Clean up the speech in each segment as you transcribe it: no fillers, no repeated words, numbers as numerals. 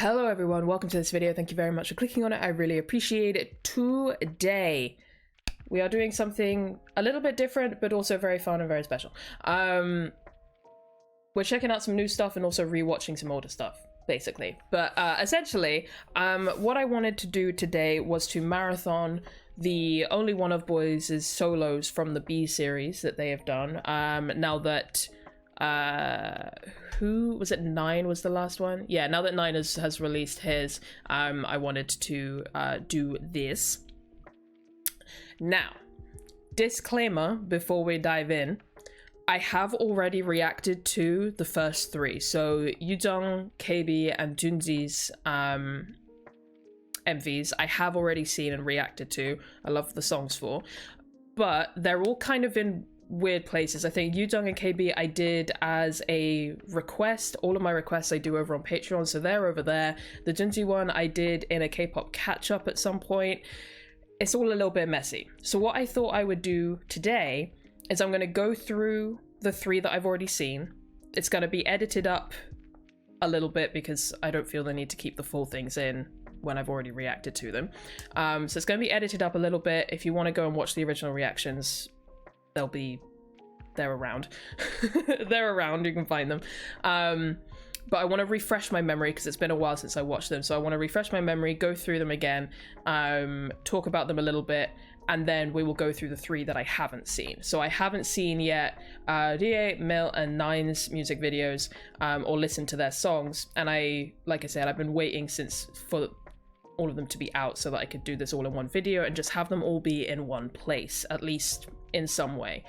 Hello everyone, welcome to this video. Thank you very much for clicking on it. I really appreciate it. Today we are doing something a little bit different but also very fun and very special. We're checking out some new stuff and also rewatching some older stuff, basically. But essentially, what I wanted to do today was to marathon the Only One of Boys' solos from the B series that they have done. Now that who was it, 9 was the last one? Yeah, now that 9 has released his, I wanted to do this. Now, disclaimer before we dive in, I have already reacted to the first 3, so Yujong, KB, and Junzi's MVs I have already seen and reacted to. I love the songs for, but they're all kind of in weird places. I think Yujong and KB I did as a request. All of my requests I do over on Patreon, so they're over there. The Junzi one I did in a K-pop catch-up at some point. It's all a little bit messy. So what I thought I would do today is I'm going to go through the 3 that I've already seen. It's going to be edited up a little bit because I don't feel the need to keep the full things in when I've already reacted to them. So it's going to be edited up a little bit. If you want to go and watch the original reactions, they're around. They're around, you can find them. But I want to refresh my memory because it's been a while since I watched them. So I want to refresh my memory, go through them again, talk about them a little bit, and then we will go through the 3 that I haven't seen. So I haven't seen yet Rie, Mil, and Nine's music videos or listened to their songs. And like I said, I've been waiting for all of them to be out so that I could do this all in one video and just have them all be in one place, at least in some way.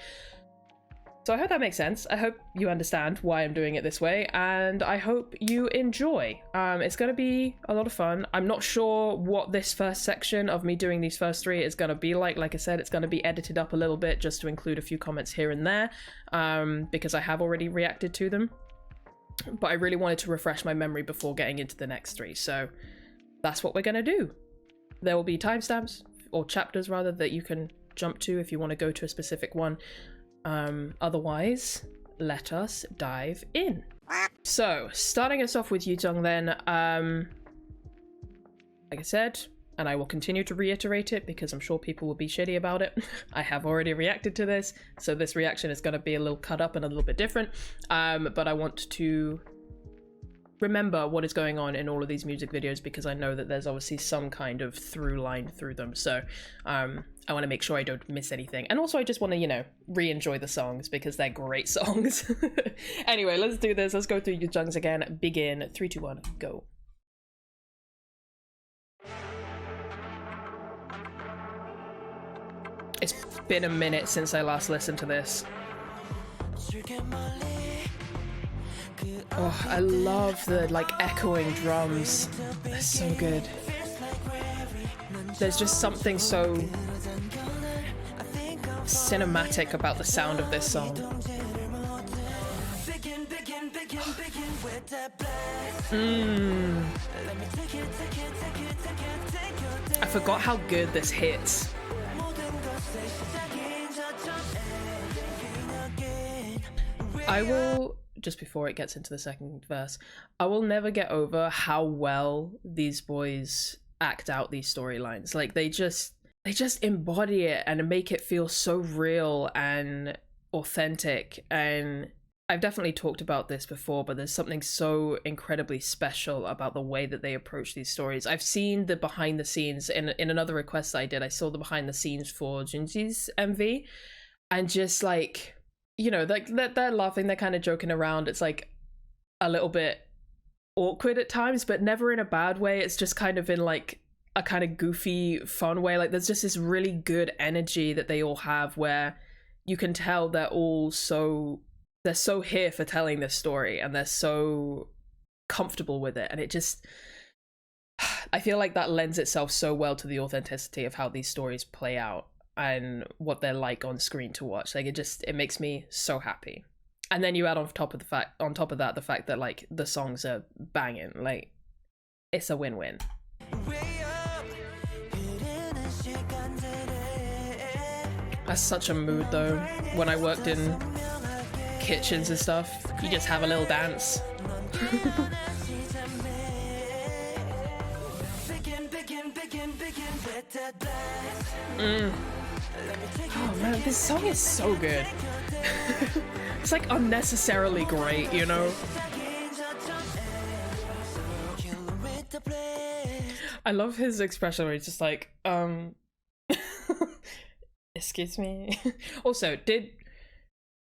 So I hope that makes sense. I hope you understand why I'm doing it this way, and I hope you enjoy. It's going to be a lot of fun. I'm not sure what this first section of me doing these first 3 is going to be like. Like I said, it's going to be edited up a little bit just to include a few comments here and there, because I have already reacted to them. But I really wanted to refresh my memory before getting into the next 3, so that's what we're going to do. There will be timestamps, or chapters rather, that you can jump to if you want to go to a specific one. Otherwise, let us dive in. So, starting us off with Yujong then, like I said, and I will continue to reiterate it because I'm sure people will be shitty about it. I have already reacted to this, so this reaction is going to be a little cut up and a little bit different. But I want to remember what is going on in all of these music videos because I know that there's obviously some kind of through line through them. So I want to make sure I don't miss anything. And also I just want to, you know, re-enjoy the songs because they're great songs. Anyway, let's do this. Let's go through Yujong's again. Begin. 3, 2, 1, go. It's been a minute since I last listened to this. Oh, I love the like echoing drums. They're so good. There's just something so cinematic about the sound of this song. I forgot how good this hits. I will, just before it gets into the second verse, I will never get over how well these boys act out these storylines. Like they just embody it and make it feel so real and authentic. And I've definitely talked about this before, but there's something so incredibly special about the way that they approach these stories. I've seen the behind the scenes in another request I did. I saw the behind the scenes for Junzi's MV, and just like, you know, like they're laughing, they're kind of joking around. It's like a little bit awkward at times, but never in a bad way. It's just kind of in like a kind of goofy, fun way. Like there's just this really good energy that they all have where you can tell they're so here for telling this story and they're so comfortable with it. And it just, I feel like that lends itself so well to the authenticity of how these stories play out and what they're like on screen to watch. Like it makes me so happy. And then you add on top of that the fact that like the songs are banging. Like it's a win-win. That's such a mood though. When I worked in kitchens and stuff, you just have a little dance. Oh man, this song is so good. It's like unnecessarily great, you know? I love his expression where he's just like, excuse me. Also,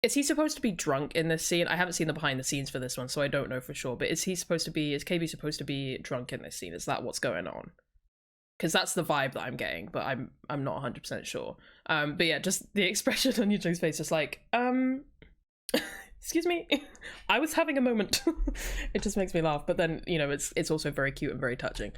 is he supposed to be drunk in this scene? I haven't seen the behind the scenes for this one, so I don't know for sure, but is KB supposed to be drunk in this scene? Is that what's going on? Because that's the vibe that I'm getting, but I'm not 100% sure. But yeah, just the expression on Yoo-jung's face is like, excuse me, I was having a moment. It just makes me laugh, but then, you know, it's also very cute and very touching.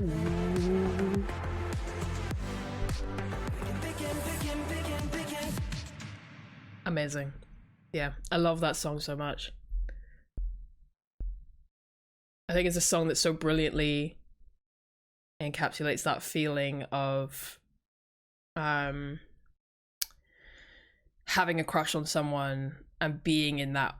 Ooh. Amazing. Yeah, I love that song so much. I think it's a song that so brilliantly encapsulates that feeling of having a crush on someone and being in that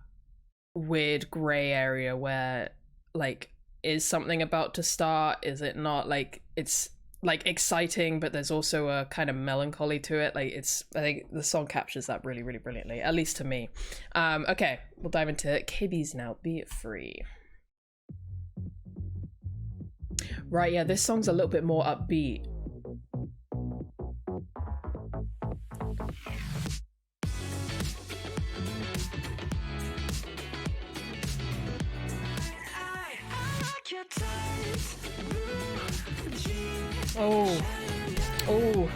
weird gray area where, like, is something about to start? Is it not? Like, it's like exciting, but there's also a kind of melancholy to it. Like, I think the song captures that really, really brilliantly, at least to me. Okay, we'll dive into KB's Now Be It Free. Right, yeah, this song's a little bit more upbeat. Oh.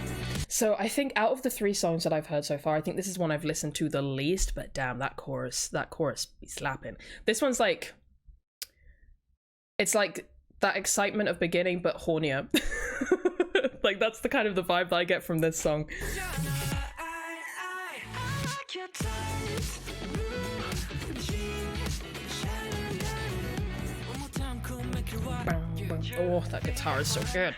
So I think out of the 3 songs that I've heard so far, I think this is one I've listened to the least, but damn, that chorus be slapping. This one's like, it's like that excitement of beginning, but hornier. Like, that's the kind of the vibe that I get from this song. Oh, that guitar is so good.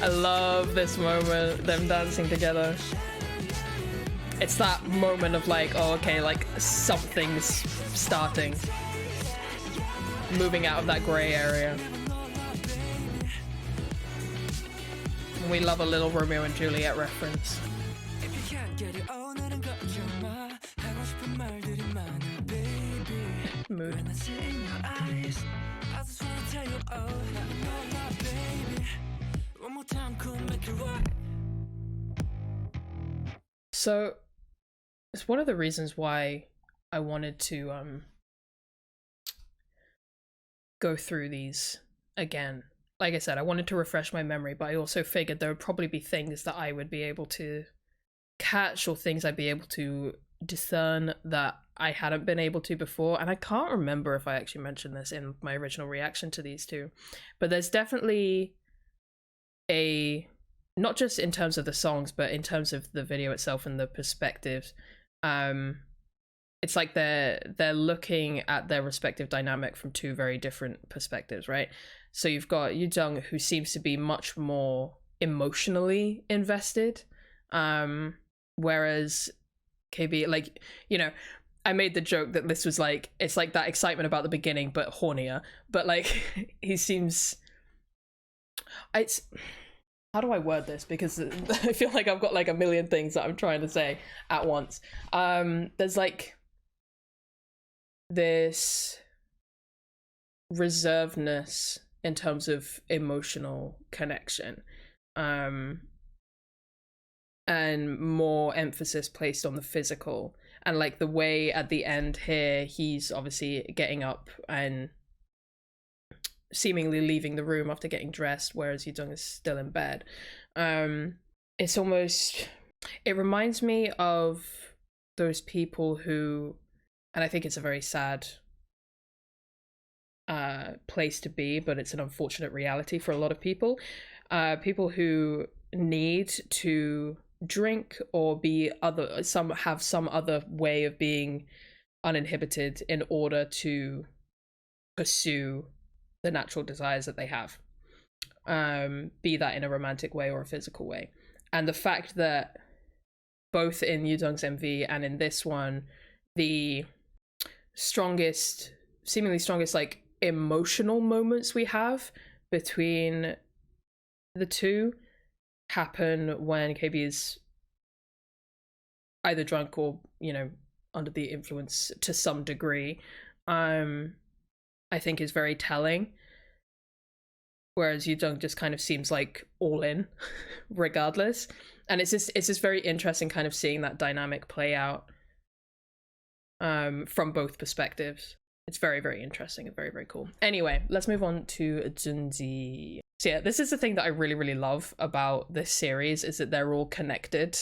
I love this moment, them dancing together. It's that moment of like, oh, okay, like something's starting. Moving out of that gray area. We love a little Romeo and Juliet reference. Mood. So it's one of the reasons why I wanted to go through these again. Like I said, I wanted to refresh my memory, but I also figured there would probably be things that I would be able to catch or things I'd be able to discern that I hadn't been able to before. And I can't remember if I actually mentioned this in my original reaction to these two, but there's definitely not just in terms of the songs, but in terms of the video itself and the perspectives. It's like they're looking at their respective dynamic from 2 very different perspectives, right? So you've got Yoo-jung, who seems to be much more emotionally invested, whereas KB, like, you know, I made the joke that this was like, it's like that excitement about the beginning, but hornier. But like, he seems, how do I word this? Because I feel like I've got like a million things that I'm trying to say at once. There's like this reservedness in terms of emotional connection, and more emphasis placed on the physical. And like the way at the end here, he's obviously getting up and seemingly leaving the room after getting dressed, whereas Yoo-jung is still in bed. It's almost, it reminds me of those people who, and I think it's a very sad place to be, but it's an unfortunate reality for a lot of people. People who need to drink or have some other way of being uninhibited in order to pursue the natural desires that they have, be that in a romantic way or a physical way. And the fact that both in Yudong's MV and in this one, the seemingly strongest like emotional moments we have between the two happen when KB is either drunk or, you know, under the influence to some degree. I think is very telling. Whereas Yudong just kind of seems like all in, regardless. And it's just very interesting kind of seeing that dynamic play out from both perspectives. It's very, very interesting and very, very cool. Anyway, let's move on to Junzi. So yeah, this is the thing that I really, really love about this series, is that they're all connected.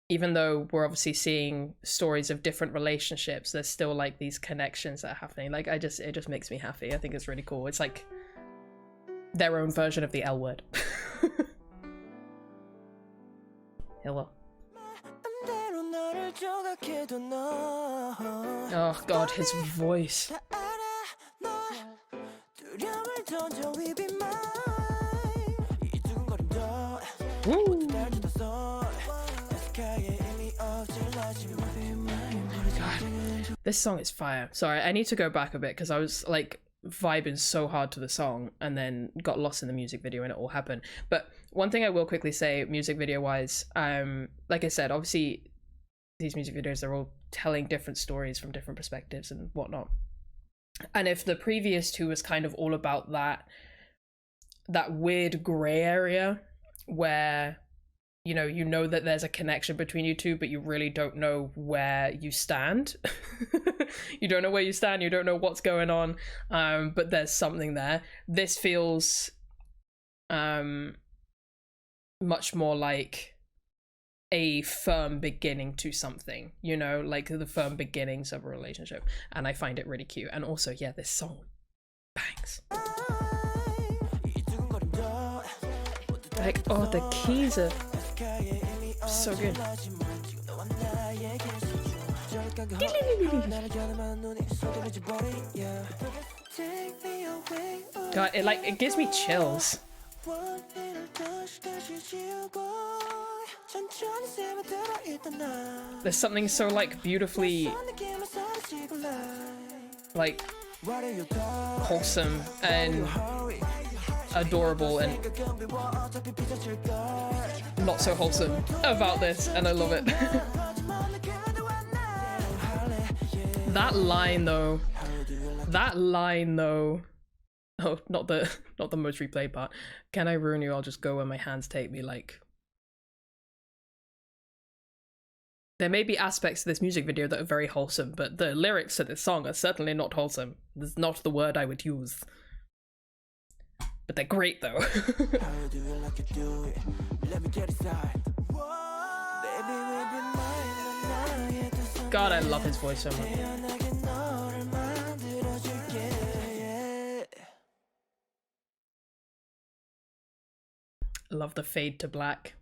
Even though we're obviously seeing stories of different relationships, there's still like these connections that are happening. Like it just makes me happy. I think it's really cool. It's like their own version of the L word. Hello. Oh god, his voice. Woo. God, this song is fire. Sorry, I need to go back a bit because I was like vibing so hard to the song and then got lost in the music video and it all happened. But one thing I will quickly say, music video wise, like I said, obviously these music videos, they're all telling different stories from different perspectives and whatnot. And if the previous two was kind of all about that weird gray area where you know that there's a connection between you two, but you really don't know where you stand. You don't know where you stand, you don't know what's going on, but there's something there. This feels much more like a firm beginning to something, you know, like the firm beginnings of a relationship. And I find it really cute. And also, yeah, this song bangs. Like, oh, the keys are so good. God, it gives me chills. There's something so like beautifully like wholesome and adorable and not so wholesome about this, and I love it. That line though, oh, not the most replayed part. Can I ruin you? I'll just go where my hands take me. Like, there may be aspects to this music video that are very wholesome, but the lyrics to this song are certainly not wholesome. That's not the word I would use. But they're great though. God, I love his voice so much. Love the fade to black.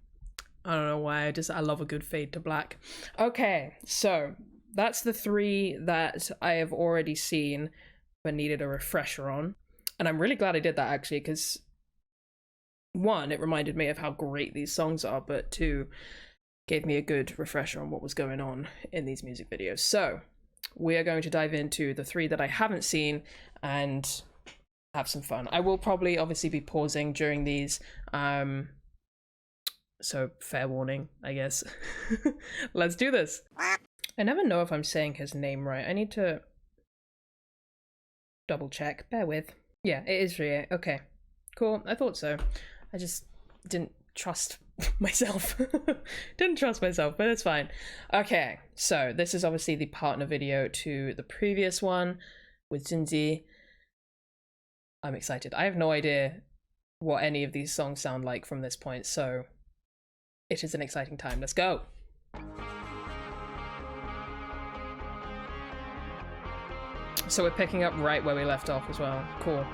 I don't know why, I love a good fade to black. Okay, so that's the three that I have already seen but needed a refresher on. And I'm really glad I did that actually, because one, it reminded me of how great these songs are, but two, gave me a good refresher on what was going on in these music videos. So we are going to dive into the three that I haven't seen and have some fun. I will probably obviously be pausing during these, so fair warning, I guess. Let's do this. I never know if I'm saying his name right. I need to double check. Bear with. Yeah, it is Rie. Okay, cool. I thought so. I just didn't trust myself. Didn't trust myself, but it's fine. Okay, so this is obviously the partner video to the previous one with Junji. I'm excited. I have no idea what any of these songs sound like from this point, so it is an exciting time. Let's go. So we're picking up right where we left off as well. Cool.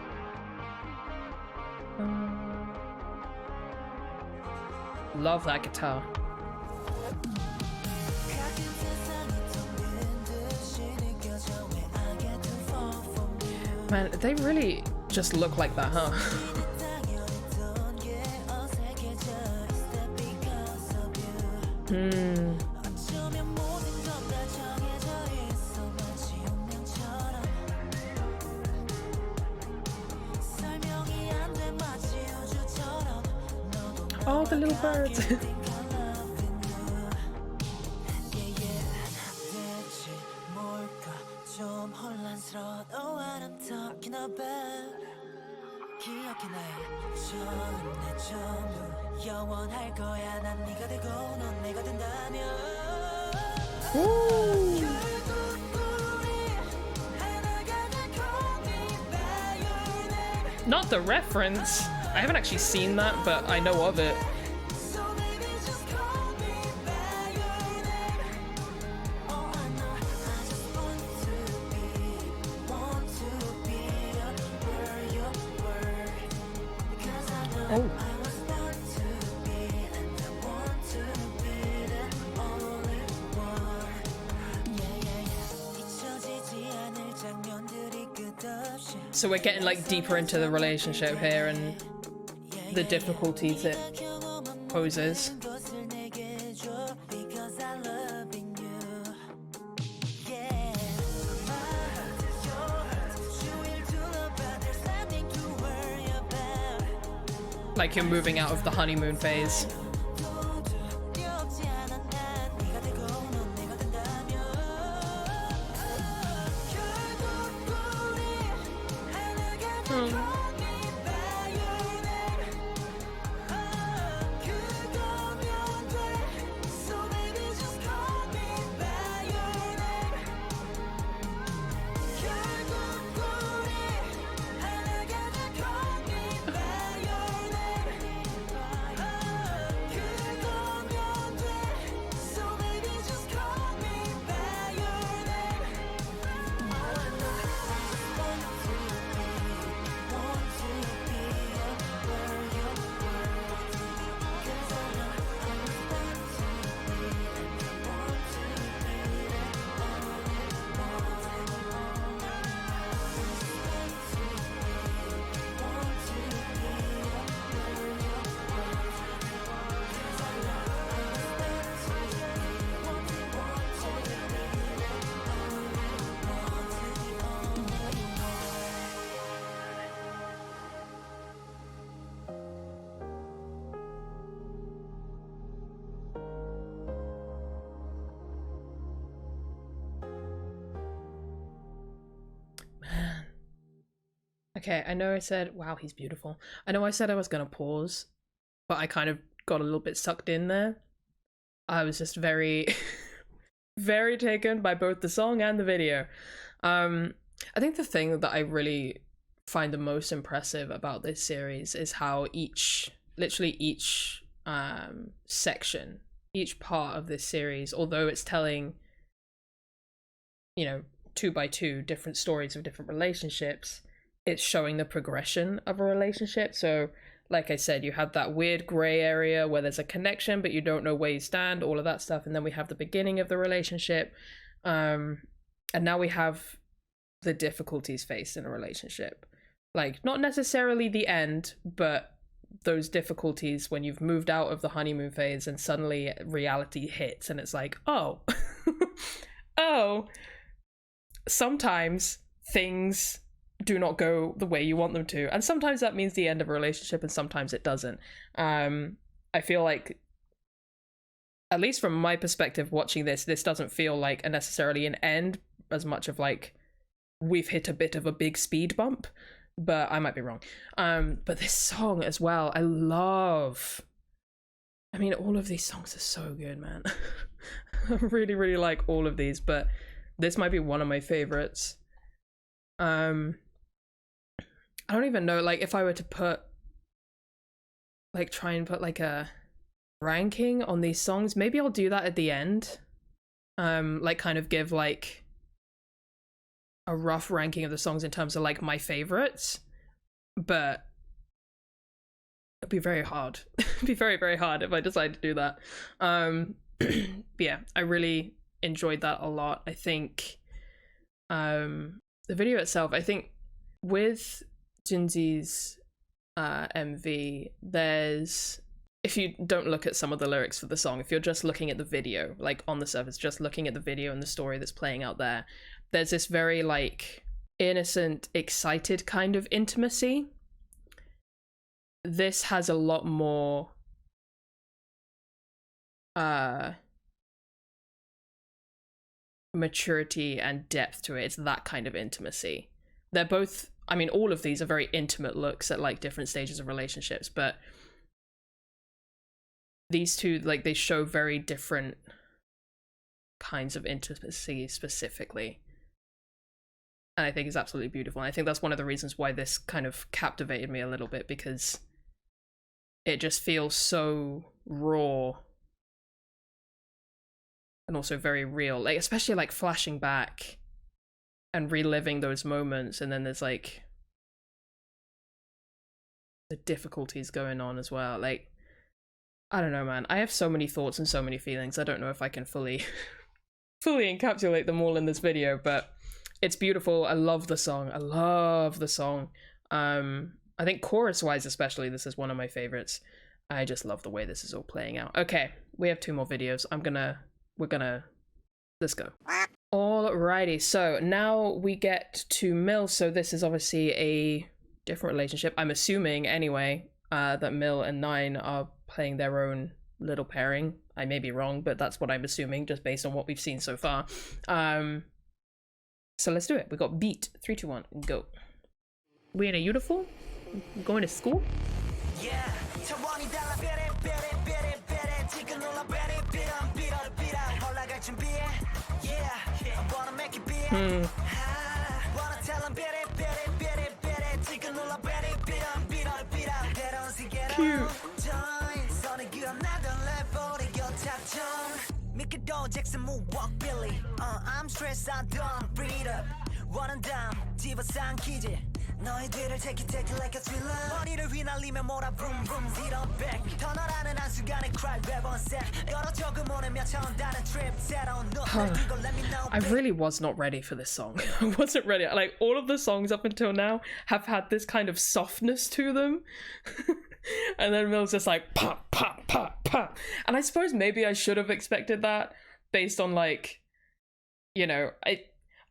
Love that guitar. Man, they really just look like that, huh? Oh, the little birds. Ooh. Not the reference. I haven't actually seen that, but I know of it. Oh. So we're getting like deeper into the relationship here and the difficulties it poses. Like you're moving out of the honeymoon phase. Okay, I know I said, wow, he's beautiful. I know I said I was gonna pause, but I kind of got a little bit sucked in there. I was just very, very taken by both the song and the video. I think the thing that I really find the most impressive about this series is how literally each section, each part of this series, although it's telling, you know, 2 by 2 different stories of different relationships, it's showing the progression of a relationship. So like I said, you have that weird gray area where there's a connection but you don't know where you stand, all of that stuff, and then we have the beginning of the relationship, and now we have the difficulties faced in a relationship, like not necessarily the end, but those difficulties when you've moved out of the honeymoon phase and suddenly reality hits and it's like, oh oh, sometimes things do not go the way you want them to, and sometimes that means the end of a relationship and sometimes it doesn't. I feel like, at least from my perspective watching this doesn't feel like a necessarily an end as much of like we've hit a bit of a big speed bump, but I might be wrong. But this song as well, I love. I mean, all of these songs are so good, man. I really, really like all of these, but this might be one of my favorites. I don't even know, like, if I were to put, like, try and put, like, a ranking on these songs, maybe I'll do that at the end. Like, kind of give, like, a rough ranking of the songs in terms of, like, my favorites. But it'd be very hard. It'd be very, very hard if I decide to do that. But yeah, I really enjoyed that a lot. I think, the video itself, I think with Junzi's MV, there's if you don't look at some of the lyrics for the song, if you're just looking at the video, like on the surface, just looking at the video and the story that's playing out there, there's this very like innocent, excited kind of intimacy. This has a lot more maturity and depth to it. It's that kind of intimacy. They're both, I mean, all of these are very intimate looks at like different stages of relationships, but these two, like, they show very different kinds of intimacy specifically. And I think it's absolutely beautiful. And I think that's one of the reasons why this kind of captivated me a little bit, because it just feels so raw and also very real. Like, especially like flashing back and reliving those moments, and then there's like the difficulties going on as well. Like, I don't know, man. I have so many thoughts and so many feelings. I don't know if I can fully encapsulate them all in this video, but it's beautiful. I love the song. I love the song. I think chorus-wise especially, this is one of my favorites. I just love the way this is all playing out. Okay, we have 2 more videos. Let's go. Alrighty, so now we get to Mill. So this is obviously a different relationship. I'm assuming, anyway, that Mill and Nine are playing their own little pairing. I may be wrong, but that's what I'm assuming just based on what we've seen so far. So let's do it. We got beat. 3, 2, 1, go. We in a uniform? Going to school? Yeah. Cute. Jackson moonwalk Billy. I'm stressed, I don't breathe up. One and down, 집어산 기지. 너의 뒤를 take it like a thriller. 머리를 휘날리며 몰아 vroom vroom zero back. 터널하는 한순간에 cry grab on set. 걸어줘 그 모든 몇 차원 다른 trip. 새로운 눈을 뜨고 let me know. I really was not ready for this song. I wasn't ready. Like, all of the songs up until now have had this kind of softness to them. And then Mill's just like pop, pop, pop, pop. And I suppose maybe I should have expected that based on, like, you know,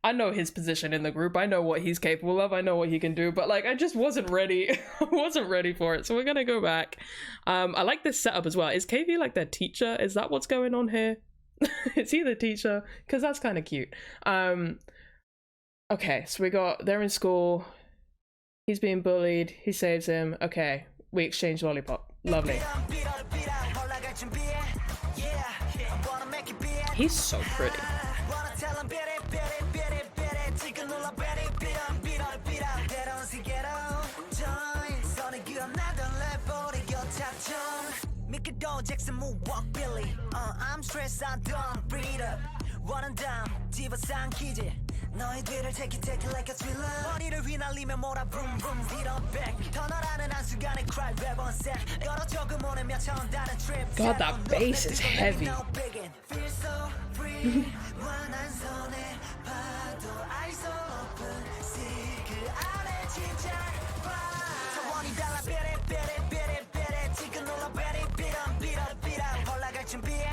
I know his position in the group. I know what he's capable of. I know what he can do. But, like, I just wasn't ready. I wasn't ready for it. So we're going to go back. I like this setup as well. Is KV, like, their teacher? Is that what's going on here? Is he the teacher? Because that's kind of cute. Okay, so they're in school. He's being bullied. He saves him. Okay, we exchange lollipop. Lovely. He's so pretty. Jackson moonwalk Billy. I'm stressed, I don't breathe up. One and down, 집어산 기지. 너의 뒤를 take it like a thriller. 머리를 휘날리며 몰아 vroom vroom zero back. 터널하는 한순간에 cry grab on set. 걸어줘 그 모든 몇 차원 다른 trip. God, that bass is heavy. Feel so free. 완한 손에 봐도 알 수 없는 그 안에 진짜 봐. 차원이 달라 베레 지금 놀라 베레 비라 올라갈 준비해.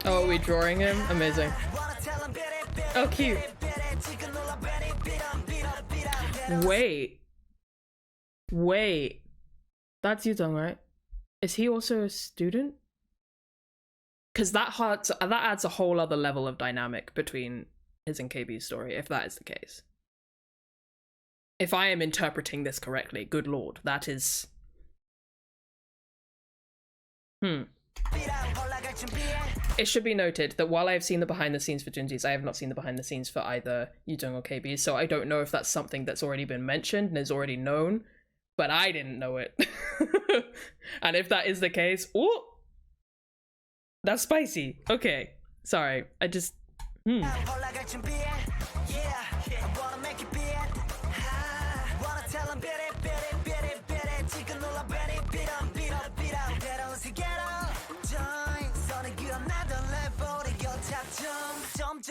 Oh, are we drawing him? Amazing. Oh, cute. Wait. That's Yudong, right? Is he also a student? Because that adds a whole other level of dynamic between his and KB's story, if that is the case. If I am interpreting this correctly, good lord, that is... It should be noted that while I have seen the behind the scenes for Junji's, I have not seen the behind the scenes for either Yudong or KB, so I don't know if that's something that's already been mentioned and is already known, but I didn't know it. And if that is the case, oh, that's spicy. Okay, sorry, I just...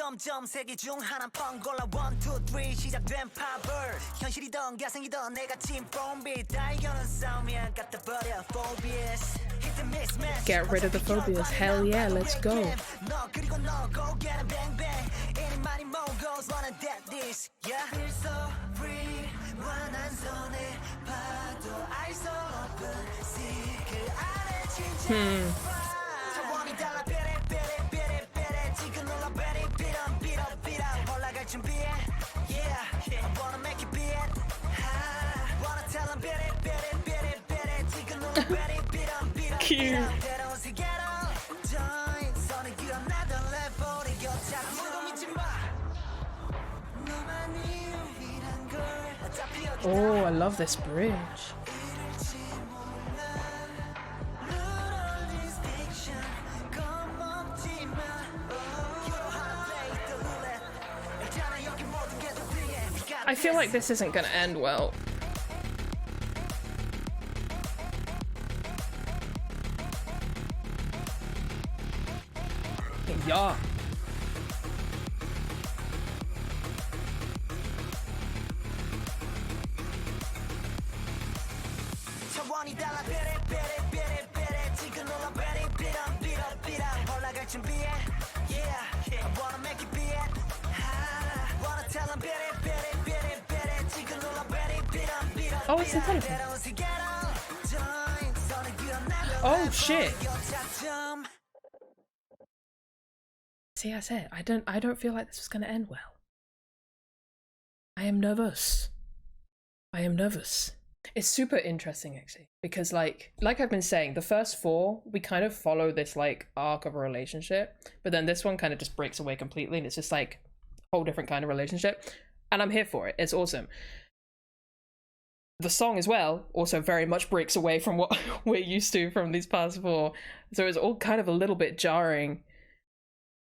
점점 세계 중 하나 펑골라 1, 2, 3 시작된 팝을 현실이던 가상이던 내가 찐뽕비 다 이겨낸 싸움이야 갖다 버려 phobias. Get rid of the phobias. Hell yeah, let's go. 너 그리고 너 go get a bang bang. Anybody more goes wanna that this. Yeah. Feel so free. 완한 손에 파도 eyes open. See 그 안에 진짜. 차원이 달라 베레 베레 베레 베레 지금 놀라 베레 비람 비람 비람 올라갈 준비해. Yeah. I wanna make it big. Wanna tell them better, better, better, better. 지금 놀라 베레 비람 비람 Cute. Oh, I love this bridge. I feel like this isn't gonna end well. Yeah. Oh, it's the telephone. Oh shit. See, I said I don't feel like this was gonna end well. I am nervous. I am nervous. It's super interesting actually, because like I've been saying, the first four, we kind of follow this like arc of a relationship, but then this one kind of just breaks away completely and it's just like a whole different kind of relationship. And I'm here for it. It's awesome. The song as well also very much breaks away from what we're used to from these past four. So it's all kind of a little bit jarring,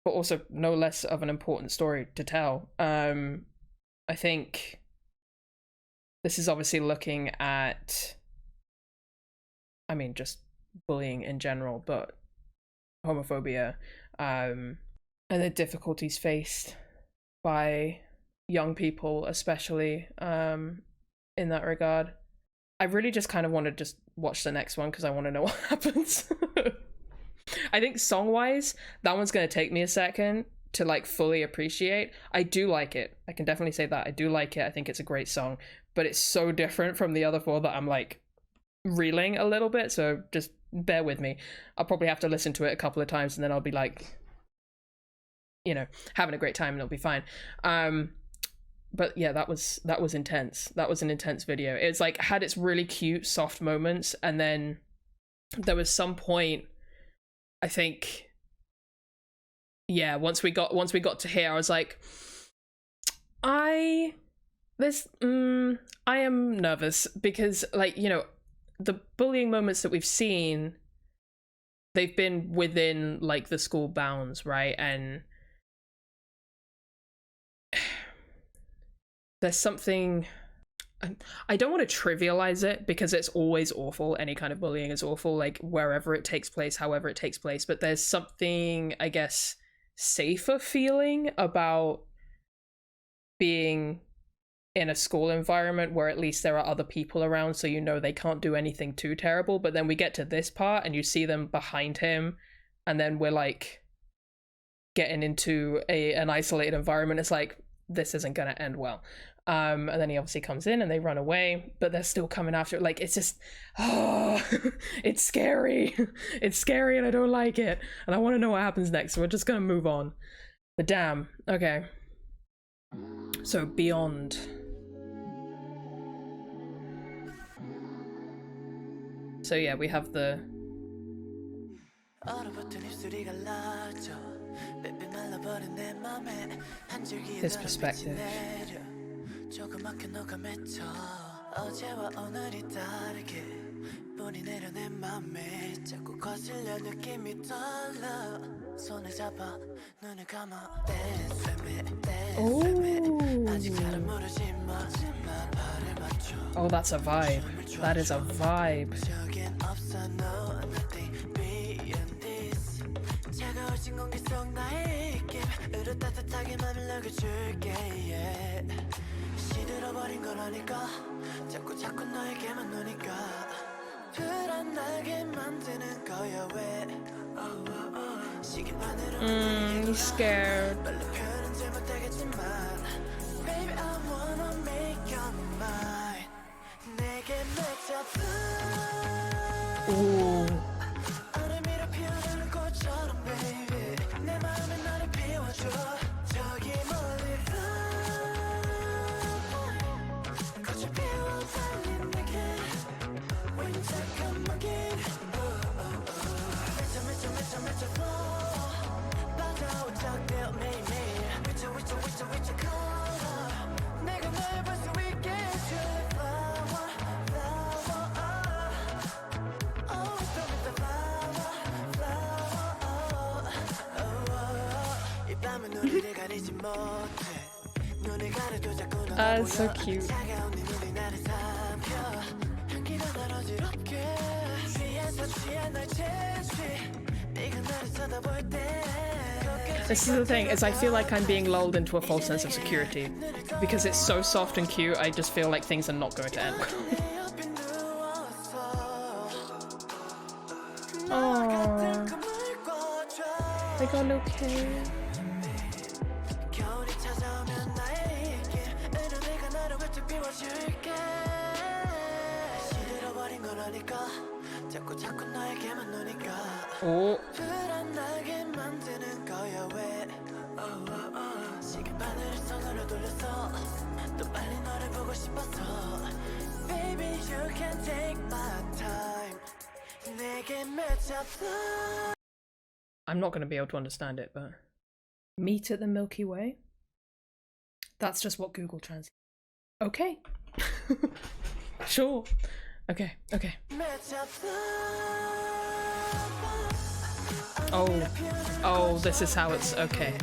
but also no less of an important story to tell. I think this is obviously looking at, I mean, just bullying in general, but homophobia, and the difficulties faced by young people, especially, in that regard. I really just kind of want to just watch the next one because I want to know what happens. I think song-wise, that one's going to take me a second to like fully appreciate. I do like it. I can definitely say that. I do like it. I think it's a great song, but it's so different from the other four that I'm like reeling a little bit. So just bear with me. I'll probably have to listen to it a couple of times and then I'll be like, you know, having a great time and it'll be fine. But yeah, that was intense. That was an intense video. It's like had its really cute, soft moments, and then there was some point, I think, yeah, once we got to here, I was like, I am nervous because, like, you know, the bullying moments that we've seen, they've been within like the school bounds, right? And there's something, I don't want to trivialize it because it's always awful. Any kind of bullying is awful, like wherever it takes place, however it takes place. But there's something, I guess, safer feeling about being in a school environment where at least there are other people around, so you know they can't do anything too terrible. But then we get to this part and you see them behind him, and then we're like getting into an isolated environment. It's like, this isn't gonna end well. And then he obviously comes in and they run away, but they're still coming after it. Like, it's just, oh, it's scary. It's scary and I don't like it. And I want to know what happens next, so we're just gonna move on. But damn, okay. So Beyond. So yeah, we have the his perspective. Oh, that's a vibe. That is a vibe. 으릇따뜻하게 맘을 녹여줄게 yeah. 시들어버린 거라니까 자꾸 너에게만 노니까 불안하게 만드는 거야 왜 시계만으로 He's scared. 말로 표현은 잘 못하겠지만 Baby I wanna make you mine 내게 맺어봐 Ooh. 얼음이라 피어나는 꽃처럼 baby 내 마음에 너를 피워줘 저기 멀리 꽃을 피워 달린 내게 윈터감 먹인 맺혀 flow 빠져온 적들 매일매일 위쳐 color 내가 널 볼 수 있게 해줄래 flower oh it's the flower 이 밤은 우리를 가리지 못해 눈을 가려도 자꾸 너 It's so cute. 차가운 네 눈이 나를 삼켜 향기가 날 어지럽게 취해서 취한 날 채취 네가 나를 쳐다볼 때 This is the thing, is I feel like I'm being lulled into a false sense of security. Because it's so soft and cute, I just feel like things are not going to end well. Aww. They got a little kid. Oh. I'm not going to be able to understand it, but meet at the Milky Way? That's just what Google translates. Okay. Sure. Okay. Oh, this is how it's okay.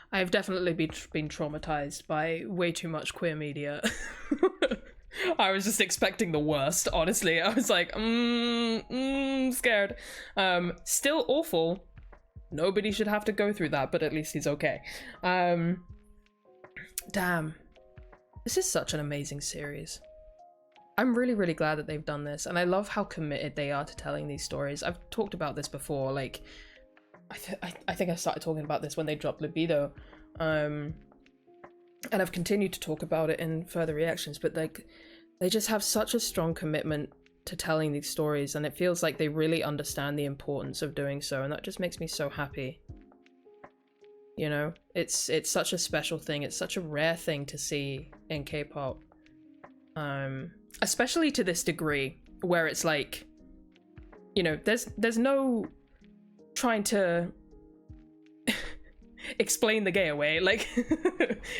I've definitely been traumatized by way too much queer media. I was just expecting the worst, honestly. I was like, scared. Still awful. Nobody should have to go through that, but at least he's okay. Damn. This is such an amazing series. I'm really, really glad that they've done this, and I love how committed they are to telling these stories. I've talked about this before, like, I think I started talking about this when they dropped Libido, and I've continued to talk about it in further reactions, but like, they just have such a strong commitment to telling these stories, and it feels like they really understand the importance of doing so, and that just makes me so happy. You know, it's such a special thing, it's such a rare thing to see in K-pop, especially to this degree, where it's like, you know, there's no trying to explain the gay away, like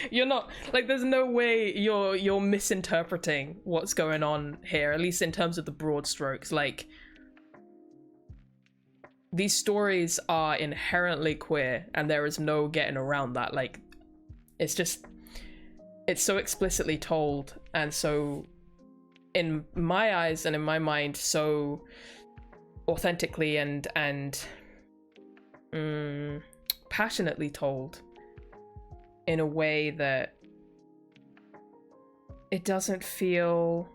you're not, like, there's no way you're misinterpreting what's going on here, at least in terms of the broad strokes. Like, these stories are inherently queer and there is no getting around that. Like, it's so explicitly told, and so, in my eyes and in my mind, so authentically and passionately told, in a way that it doesn't feel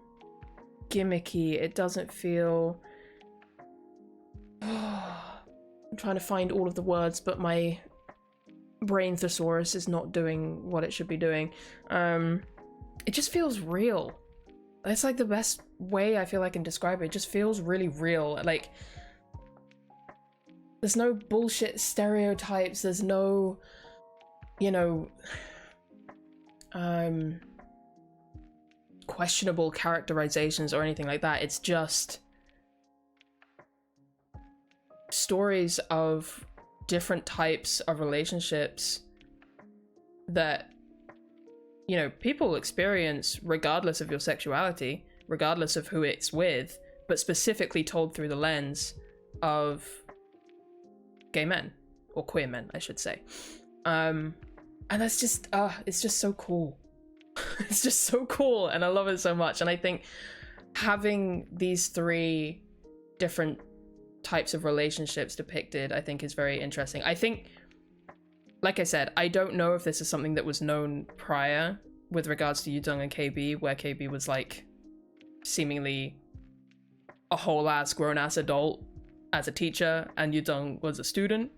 gimmicky, it doesn't feel I'm trying to find all of the words, but my brain thesaurus is not doing what it should be doing. It just feels real. it's like the best way I feel I can describe it. It just feels really real. Like, there's no bullshit stereotypes, there's no, you know, questionable characterizations or anything like that. It's just stories of different types of relationships that, you know, people experience regardless of your sexuality, regardless of who it's with, but specifically told through the lens of gay men, or queer men, I should say. And that's just, it's just so cool. It's just so cool, and I love it so much. And I think having these 3 different types of relationships depicted, I think, is very interesting. I think, like I said, I don't know if this is something that was known prior with regards to Yudong and KB, where KB was like seemingly a whole ass grown ass adult as a teacher and Yudong was a student.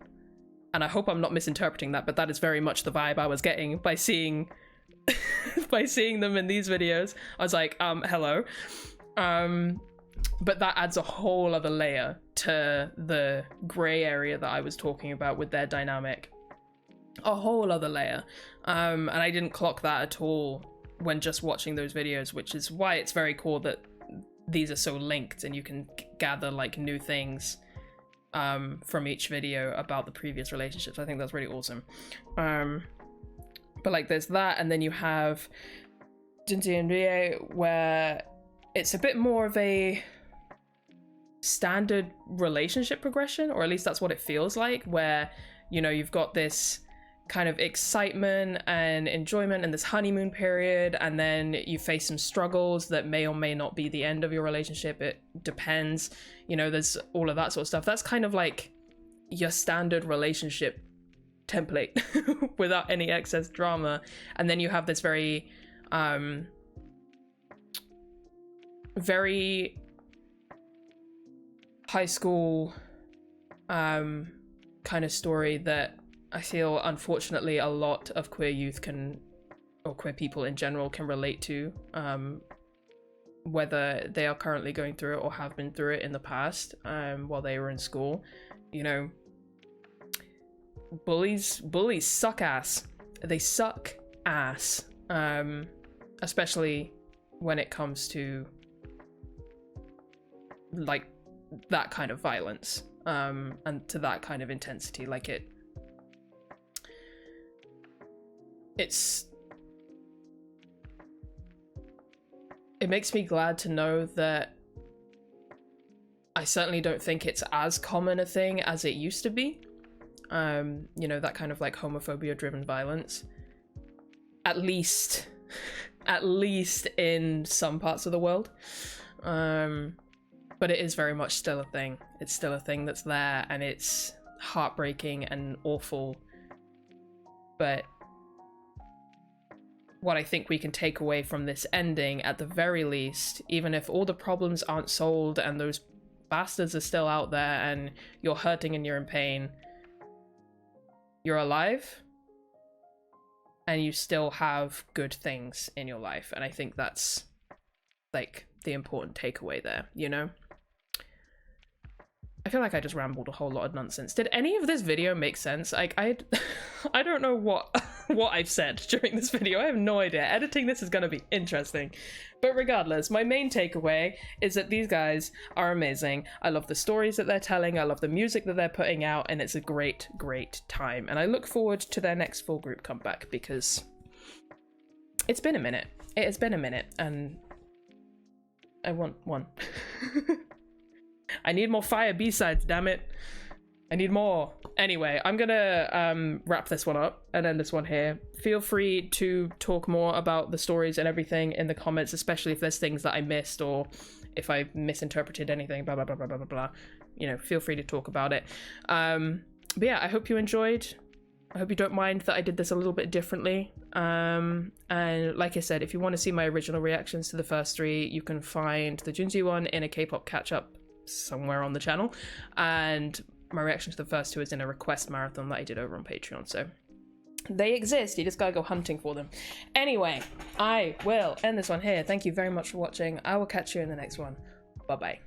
And I hope I'm not misinterpreting that, but that is very much the vibe I was getting by seeing by seeing them in these videos. I was like, hello. But that adds a whole other layer to the gray area that I was talking about with their dynamic. A whole other layer. And I didn't clock that at all when just watching those videos, which is why it's very cool that these are so linked and you can gather like new things from each video about the previous relationships. I think that's really awesome. But like there's that, and then you have Junji and Rie, where it's a bit more of a standard relationship progression, or at least that's what it feels like, where, you know, you've got this kind of excitement and enjoyment and this honeymoon period, and then you face some struggles that may or may not be the end of your relationship. It depends, you know, there's all of that sort of stuff. That's kind of like your standard relationship template without any excess drama. And then you have this very very high school kind of story that I feel, unfortunately, a lot of queer youth can, or queer people in general, can relate to, whether they are currently going through it or have been through it in the past, while they were in school. You know, bullies suck ass. They suck ass, especially when it comes to like that kind of violence, and to that kind of intensity. Like it makes me glad to know that I certainly don't think it's as common a thing as it used to be. You know, that kind of like homophobia driven violence, at least in some parts of the world. But it is very much still a thing. It's still a thing that's there, and it's heartbreaking and awful. But what I think we can take away from this ending, at the very least, even if all the problems aren't solved and those bastards are still out there and you're hurting and you're in pain, you're alive and you still have good things in your life. And I think that's like the important takeaway there, you know? I feel like I just rambled a whole lot of nonsense. Did any of this video make sense? Like, I don't know what I've said during this video. I have no idea. Editing this is going to be interesting. But regardless, my main takeaway is that these guys are amazing. I love the stories that they're telling. I love the music that they're putting out. And it's a great, great time. And I look forward to their next full group comeback, because it's been a minute. It has been a minute. And I want one. I need more fire B-sides, damn it. I need more. Anyway, I'm gonna wrap this one up and end this one here. Feel free to talk more about the stories and everything in the comments, especially if there's things that I missed or if I misinterpreted anything, blah, blah, blah, blah, blah, blah, blah. You know, feel free to talk about it. But yeah, I hope you enjoyed. I hope you don't mind that I did this a little bit differently. And like I said, if you want to see my original reactions to the first 3, you can find the Junji one in a K-pop catch-up somewhere on the channel, and my reaction to the first 2 is in a request marathon that I did over on Patreon. So They exist, you just gotta go hunting for them. Anyway, I will end this one here. Thank you very much for watching. I will catch you in the next one. Bye bye.